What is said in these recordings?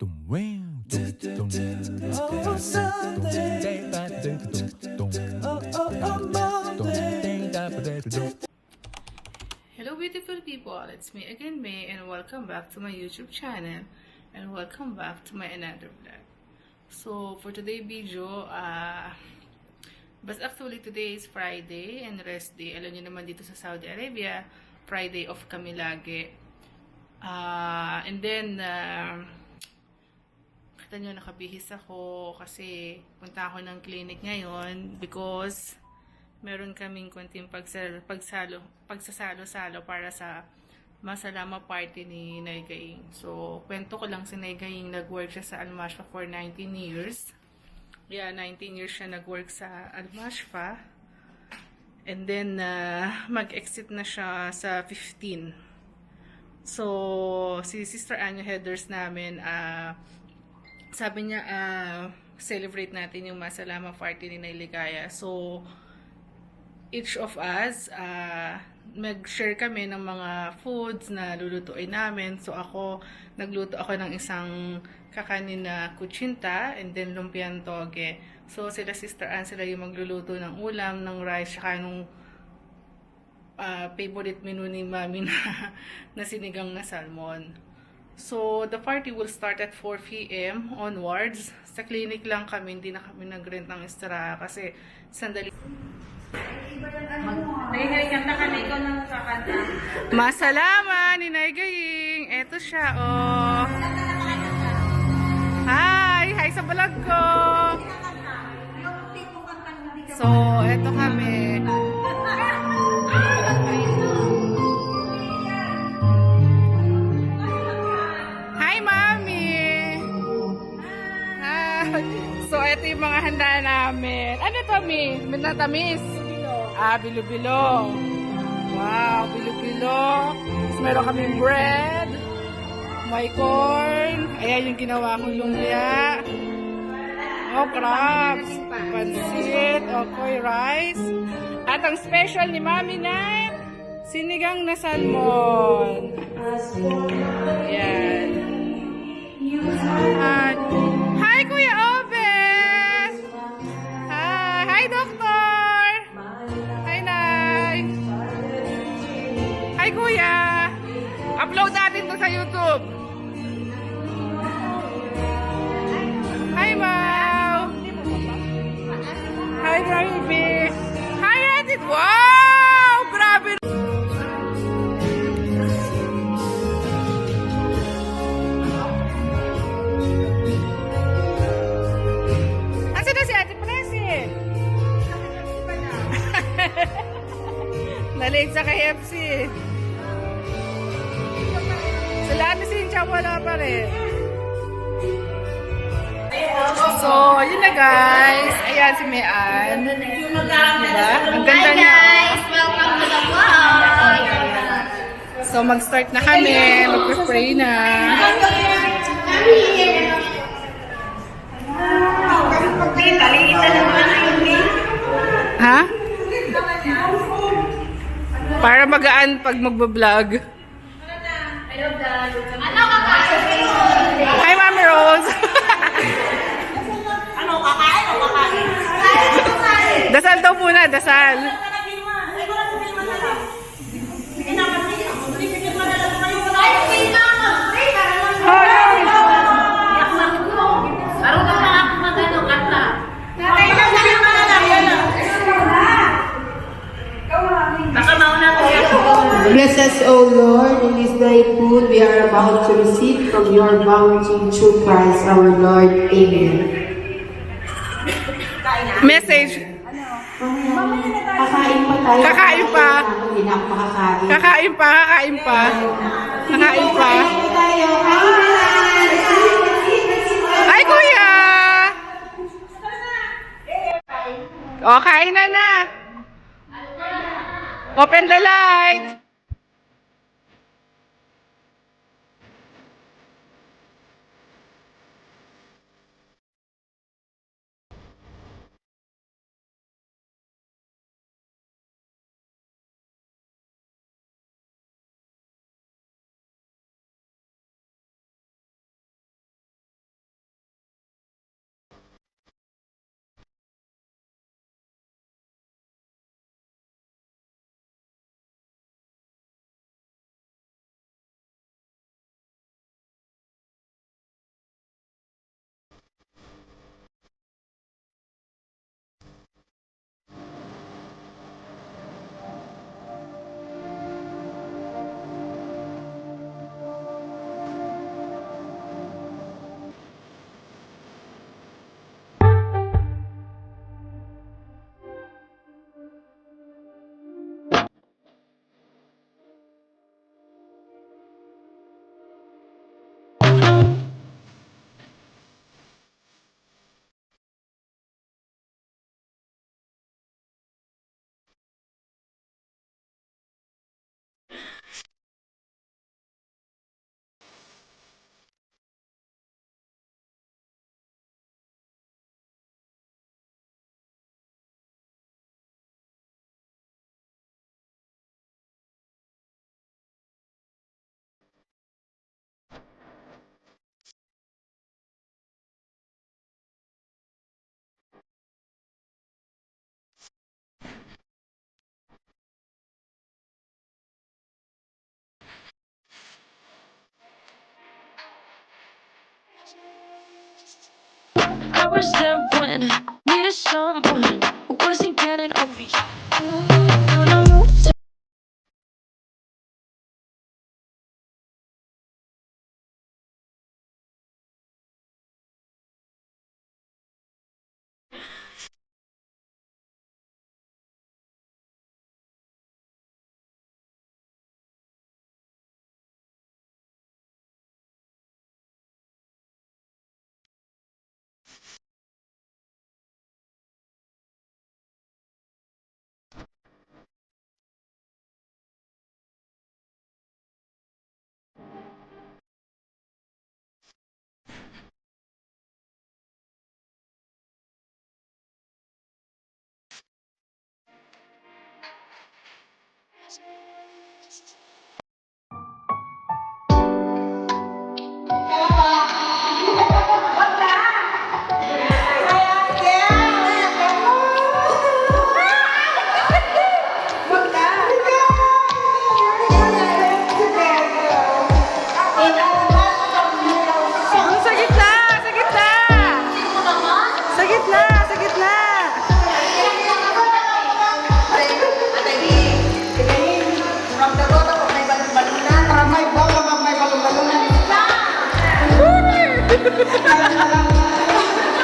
Hello beautiful people, it's me again May and welcome back to my YouTube channel and welcome back to my another vlog. So for today's video, but actually today is Friday and rest day. Alam niyo naman dito sa Saudi Arabia, Friday off kami lagi. And then kita nyo nakabihis ako kasi punta ako ng clinic ngayon because meron kaming konting pagsasalo-salo para sa masalama party ni Naigaing. So, kwento ko lang si Naigaing, nag-work siya sa Al-Mashfa for 19 years. Yeah, 19 years siya nag-work sa Al-Mashfa. And then, mag-exit na siya sa 15. So, si Sister Anya Headers namin, sabi niya, celebrate natin yung masalama party ni Nailigaya. So, each of us, mag-share kami ng mga foods na lulutuin namin. So ako, nagluto ako ng isang kakanin na kutsinta and then lumpiang toge. So sila Sister Ann, sila yung magluluto ng ulam, ng rice, saka nung favorite menu ni Mami na sinigang na salmon. So the party will start at 4 p.m. onwards. Sa clinic lang kami, hindi na kami nag-rent ng estera kasi sandali. Naigaing, kanta ka na, ikaw na kakanta. Masalama ni Naigaing. Eto siya, oh. Hi! Hi sa vlog ko! So, eto kami. Hi, Mami! Hi! So, eto yung mga handa namin. Ano to, Mi? Minatamis? Bilo-bilo. Wow, bilo-bilo. Tapos meron kaming bread. May corn. Ayan yung ginawa kong lumpia. Oh, crabs. Pansit. Okoy rice. At ang special ni Mami na sinigang na salmon. Ayan. At, hi, Kuya Obe! Hi, Doctor! Hi, Kuya! Upload natin to sa YouTube. Hi, Mau! Hi, Ravi! Hi, Edith! Wow! Grabe! Asan na si Ate Presi? Nalig sa KFC. Sila ni Cynthia wala pa rin. So, yun na guys. Ayan si Mayan. Diba? Ang ganda niya. Hi guys! Welcome to the vlog! So, mag-start na kami. Mag-pray na. Ha? Para magaan pag magbablog. Ano kakain? Hi, Mami Rose! Ano kakain o kakain? Dasal daw muna, dasal. Bless us, O Lord, in this thy food we are about to receive from your bounty through Christ our Lord. Amen. Message. Kakain pa tayo. Kakain pa. Hindi na ako makakain. Kakain pa, kakain pa. Kakain pa. Kakain pa tayo. Ay, Kuya! O, kain na. Open the light. I was there when I needed someone who wasn't getting over you. And I moved to Sa gitna! Sa gitna! Sa gitna! Sa gitna!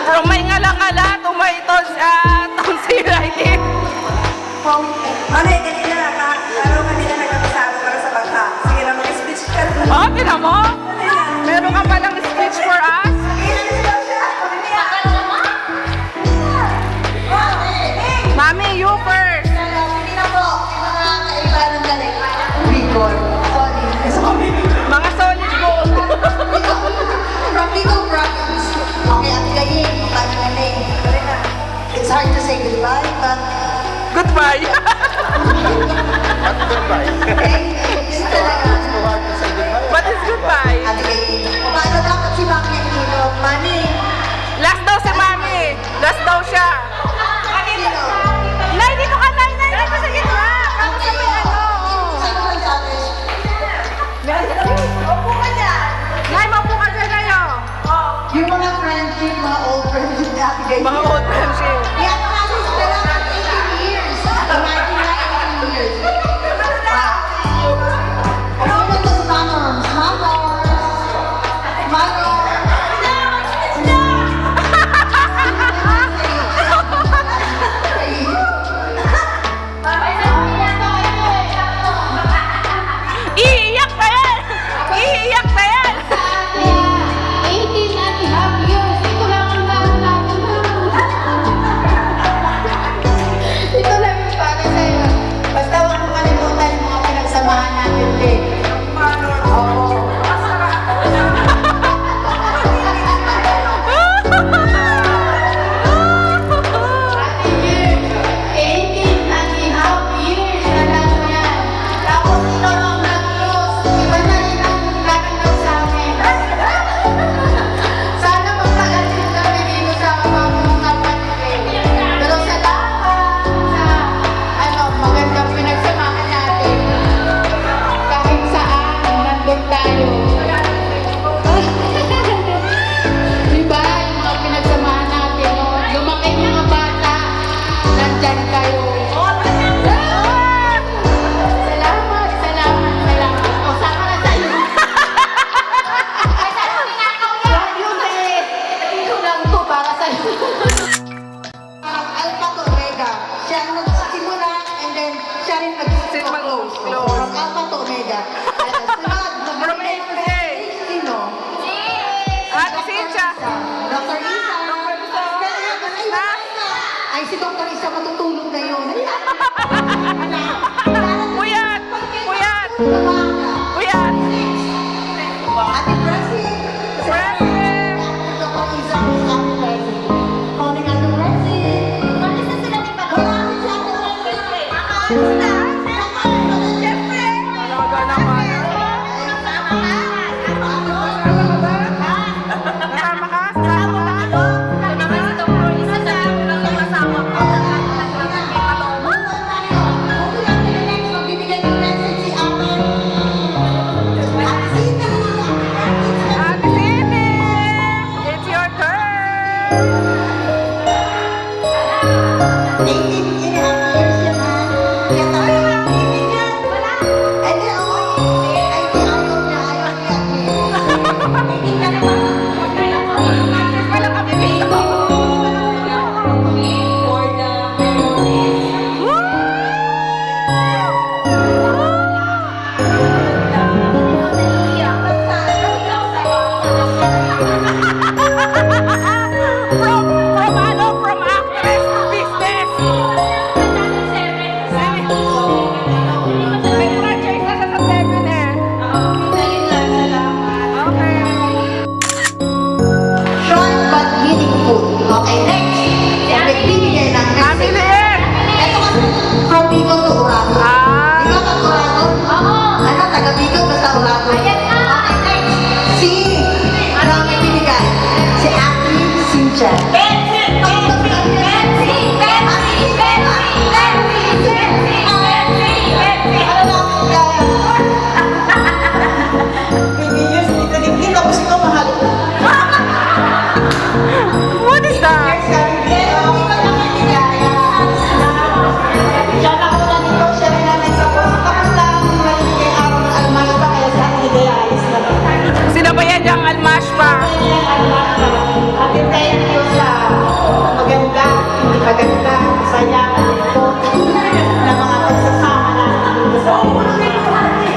From may ngala-ngala to may tonsillitis. Kanina nagkakasama para sa bata. Sige na, mag-speech ka. Oh, tinan mo? Meron ka palang speech for us? Mami, you first! Mga solid gold. From Bicol Province. Okay, Ate Gayin, paano na name? It's hard to say goodbye, but Goodbye. yun talaga. But it's goodbye. Ate Gayin. Paano dapat si Mami ang hilo? Mami, Last daw si Mami. Last daw siya. sino? Nay, dito ka, Nay. Nay, dito sa gitna. Para sa may ano. Sino ang sabi? Opo ka dyan. Nay, maupo ka dyan kayo. Yung mga friendship, mga old friendship ni Ate Gayin. Mga old friendship. Yan ang kasi sa dalawa, 18 years. Imagine na 18 years. Ano ba ito sa manners? Iiyak na yan. Iiyak na yan. 18 and a half years. Ito lang ang natin. Ito lang yung para sa'yo. Basta huwag mo kalimutan yung mga pinagsamahan natin din. Oo. Ate years. 18 and a half years. Alam mo yan. Tapos ikaw ang nag-close. Iba na rin ang natanggap sa amin. Sana magtagal din kami dito sa mga kapatid. Pero salamat sa magandang pinagsamahan natin. Kahit saan, nandun tayo. Diba, yung mga pinagsamahan natin, no? Lumaki yung mga bata, nandyan kayo. Salamat, salamat, salamat. O, sama na sa'yo. Ay, sa'yo, tinakaw yan. Yun eh. Dito lang to para sa'yo. Alpha to Omega. Siya ang nagsimula and then siya rin nag-close. From Alpha to Omega. Sunod, From A to Z. Sino? Ate Cynthia. Dr. Isa. Ay, si Dr. Isa matutulog na yun. Puyat. Puyat. Umaga. Puyat. Ate Brazil. President. Dr. Isa, Ate Brazil. Calling Ate Brazil. Malis na sila ni Pag. Maraming si Ate Brazil. Malis na. Siyempre. Talaga naman. Nasama ka? Sasama ka? Magbibigay ng message si Ate dyan. What is that? Sino ba yan yung almash pa? Thank you sa maganda, hindi maganda, saya, malungkot, na mga pagsasama natin sa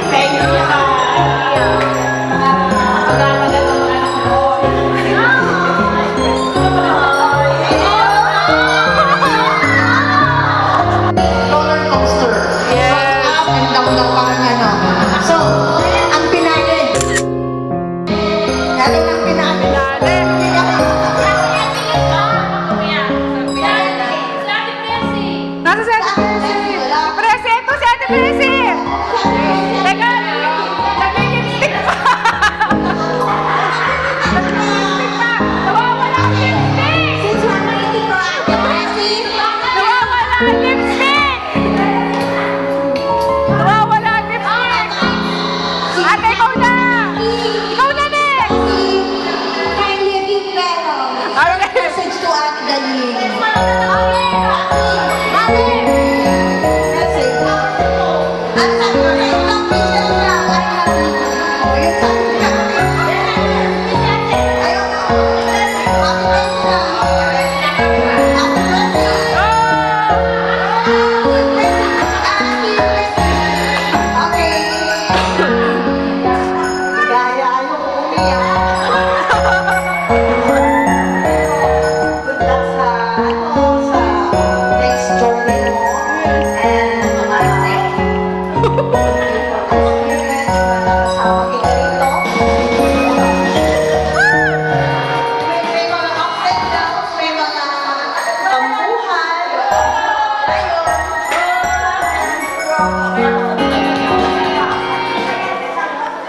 thank you sa mga pag-amagandang mga anak ko. Roller coaster. Yes. Up and down ng parang ano. So, ang pinali. Ano ang pinali? Nasa si Ate Presi? Presi, ito si Ate Presi! Teka, nag-lipstick pa! Nag-lipstick pa! Nawawala ang lipstick! Nawawala ang lipstick! Nawawala ang lipstick! Ate, ikaw na! Ikaw na, next! Ano na? Message to Ate Daling.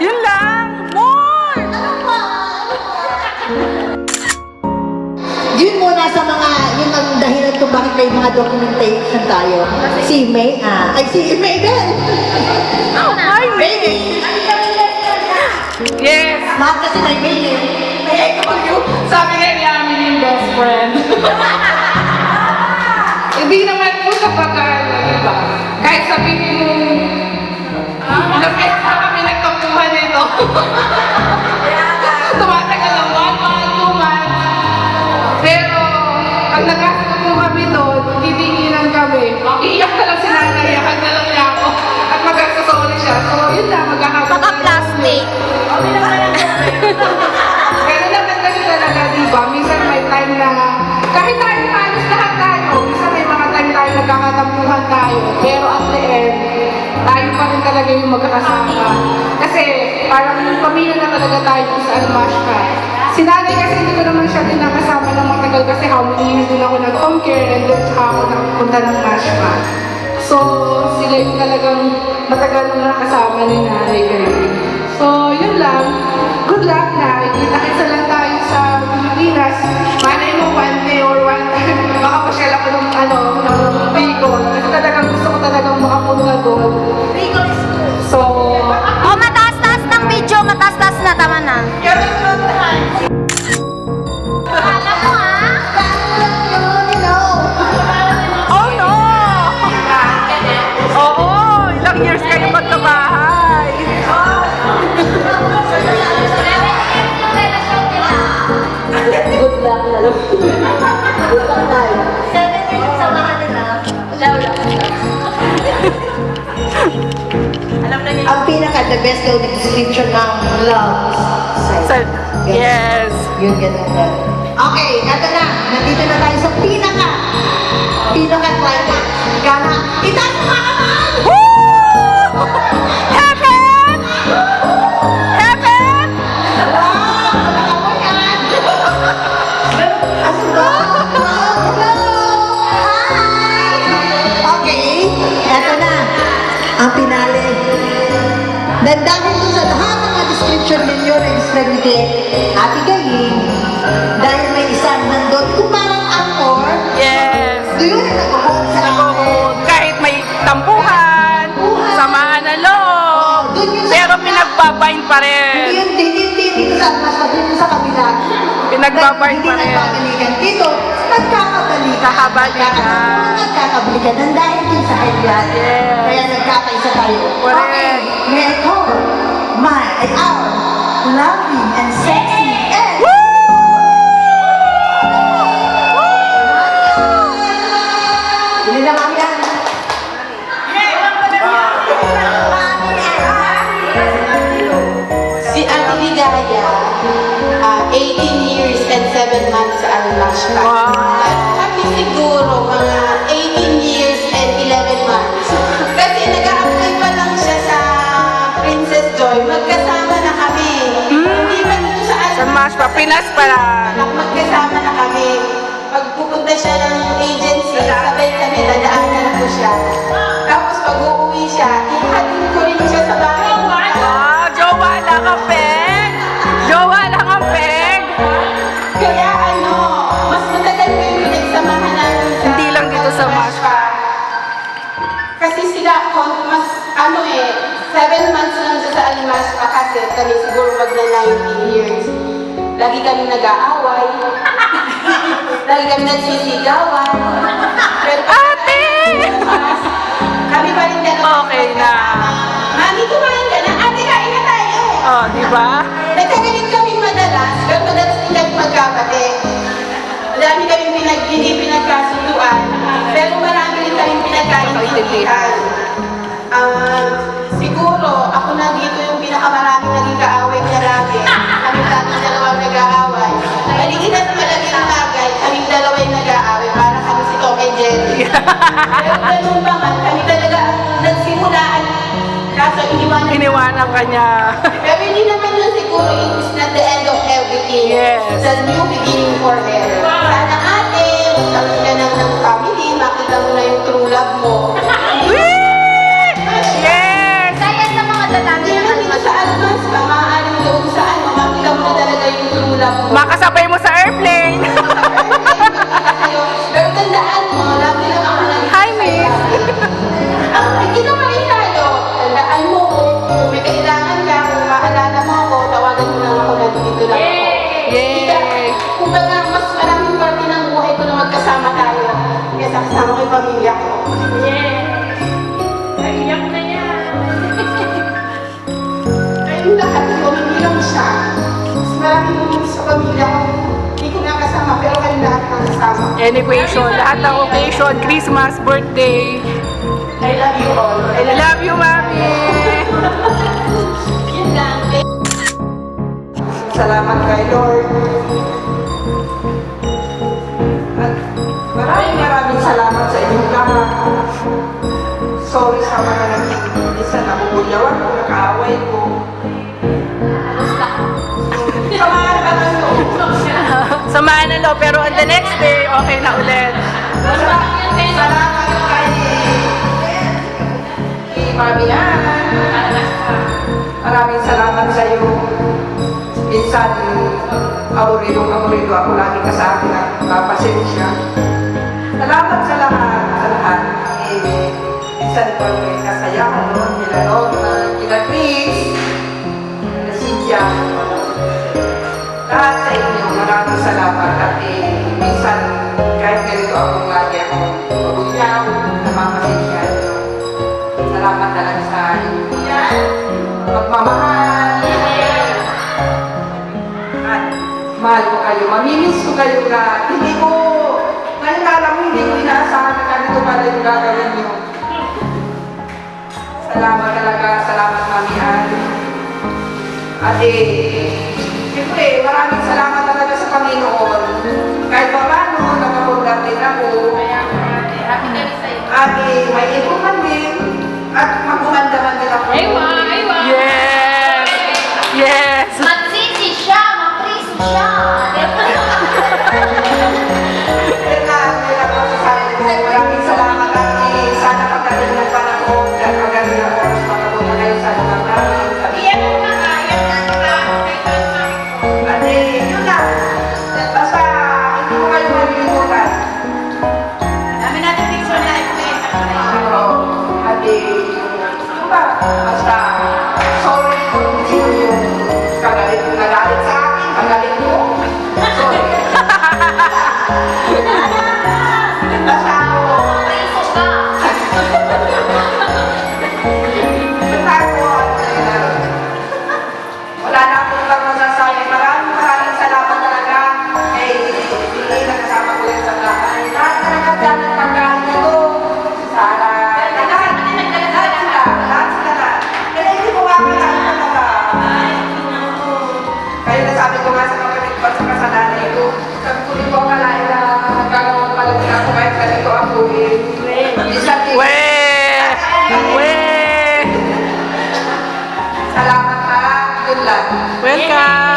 Yun lang! More! Yun muna sa mga, yun ang dahilan kung bakit may mga documentation tayo. Si May, si May din. Hi, May! Yes! Mahal kasi na May eh. May ikaw yun. Sabi nga ni Amin yung best friend. Hindi naman po kapag diba? Kahit sabihin mo, ilang beses na kami nagkapuhan nito. Tumatagal lang 1 month, 2 months. Pero, pag nagkasama po kami doon, titinginan kami. Iiyak na lang si nanay, iyakan na lang niya ako. At magsasorry siya. So, yun lang, magkakaroon. Plastic. Ganun naman kasi talaga, di ba? Minsan may time na, kahit tayo halos lahat tayo, minsan may mga time tayo nagkakatampuhan tayo. Pero at the end, tayo pa rin talaga yung magkakasama. Kasi parang pamilya na talaga tayo kung saan mash ka. Si nanay kasi hindi ko naman siya din nakasama ng matagal kasi how many years din ako nag-home care and then saka ako nakapunta ng mash ka. So, sila yung talagang matagal na nakasama ni nanay kayo. So, yun lang. Good luck na. Kita-kita lang tayo sa Pilipinas. Malay mo, one day or one time, makapasyal ako ng Bicol. Kasi talagang gusto ko talagang makapunta doon. So, Oh, mataas-taas ng video. Mataas-taas na. Tama na. oh no! Oo, ilang years kayo magkabahay. Good luck na lang. Good luck tayo. Ang pinaka-the best daw na description ng love. So, yes. Yun, ganun na. Okay, eto na. Nandito na tayo sa pinaka-climax. Gana, itaas mo mga kamay! Woo! Heaven! Heaven! Wow! Nakakawa yan! Ano ba? Hello! Hi! Okay, eto na. Ang pinali. Dahil po sa lahat ng mga description ninyo na describe ni Ate Galing, dahil may isang nandun sa mas dito sa kabila. Pinagbabay Hindi pa rin. nagbabalikan. Dito, nagkakabalikan. Nakabalikan. Nagkakabalikan. Ang dahil din sa kanya. Yes. Kaya nagkakaisa tayo. Correct. Okay, Meto, our loving and sexy and Hindi na kami yan. Si Ate Ligaya, 18 years and 7 months sa Almash pa. Wow. At kami siguro mga 18 years and 11 months. Kasi nag-a-apply pa lang siya sa Princess Joy. Magkasama na kami. Hindi pa dito sa Sa Almash. Mas Papinas pala. Magkasama na kami. Pag pupunta siya ng agency, sabay kami, dadaanan ko siya. Tapos pag uuwi siya, ihatid ko rin siya sa bahay. Wow, jowa lang ang peg. Jowa lang ang peg. Kaya ano, mas matagal ko yung pinagsamahan namin sa... Hindi lang dito sa Mashpa. Kasi sila, mas 7 months lang siya sa Almaspa kasi kami siguro magna 19 years. Lagi kami nag-aaway. Lagi kami nagsisigawan. Pero Ate! bukas, kami pa rin dalawa. Okay na. Mami, kumain ka na. Ate, kain na tayo. Oh, di ba? Nagkagalit kami madalas, pero madalas din kami magkabate. Marami kami hindi pinagkasunduan, pero marami rin kami pinagkaintindihan. Siguro, ako na dito yung pinakamaraming naging kaaway niya lagi. Kaming laging dalawang nag-aaway. Maliit at malaki ang bagay, kaming dalawa yung nag-aaway para kami si Tom and Jerry. Pero ganun ba nga, kami talaga ang nagsimulaan. Kaso iniwanan Iniwanan ka niya. pero hindi naman yun siguro, it is not the end of everything. Yes. It's a new beginning for her. Sana ate, magkaroon ka ng family, makita mo na yung true love mo. Yes! Kaya sa mga lalaki Hindi naman dito sa Almas, maaaring doon sa makita mo na talaga yung true love mo. Makasabay mo sa airplane. Pero tandaan mo, lagi lang ako naging Hi, miss. Hindi naman rin tayo. Tandaan mo, kung may kailangan ka, kung maalala mo ako, tawagan mo lang ako, nandito lang ako. Yay! Kumbaga, mas maraming parte ng buhay ko na magkasama tayo. Kaya kasama ko yung pamilya ko. Iyak na yan. Kayong lahat yun, hindi lang siya. Mas maraming moments sa pamilya ko. Hindi ko nakasama, pero kayong lahat nakasama. Any occasion, lahat ng occasion, Christmas, birthday. I love you all. I love you, Mami. Yun lang. Salamat kay Lord. At maraming salamat sa inyong lahat. Sorry sa mga minsan nabubulyawan ko, nakaaway ko. Samahan ka ng loob. Samahan na lo, pero on the next day, okay na ulit. Salamat kay Mamihan. Maraming salamat sa iyo. Minsan, amurido ako lagi ka sa akin at mapasensya. Salamat sa lahat. Minsan ko may kasayahan noon, kila Norma, kila Chris, kila Cynthia. Lahat sa inyo, maraming salamat. At minsan, kahit ganito akong lagi akong pagulyaw, namapasensya. Salamat talaga sa inyo. Pagmamahal. At mahal ko kayo. Mamimiss ko kayo lahat. Hindi ko, ngayon alam mo, hindi ko inaasahan na ganito pala yung gagawin niyo. Salamat talaga. Salamat, Mami Ann. At siyempre, maraming salamat talaga sa Panginoon. Kahit pa paano, nakapunta din ako. At may inuman din. At magkumandaman din ako. Yes! Yes! Magsisi siya, maprisi siya. Maraming salamat at sana pagdating ng panahon at pagdating ng oras makapunta kayo sa lugar namin. At yun lang. Basta Basta ako. Basta ako, wala na akong ibang masasabi. Maraming salamat talaga. Hindi na kasama ko yan sa bahay. Lahat talaga dyan ang pagkain ito. Sana. Lahat sila na. Kaya hindi ko makakalain talaga. Kaya nasabi ko nga sa kapatid ko sa kasalanan ito. Sabi ko, hindi ko akalain na nagkakaroon pala din ako kahit ganito ako eh. We! Salamat ha. Good luck. Welcome!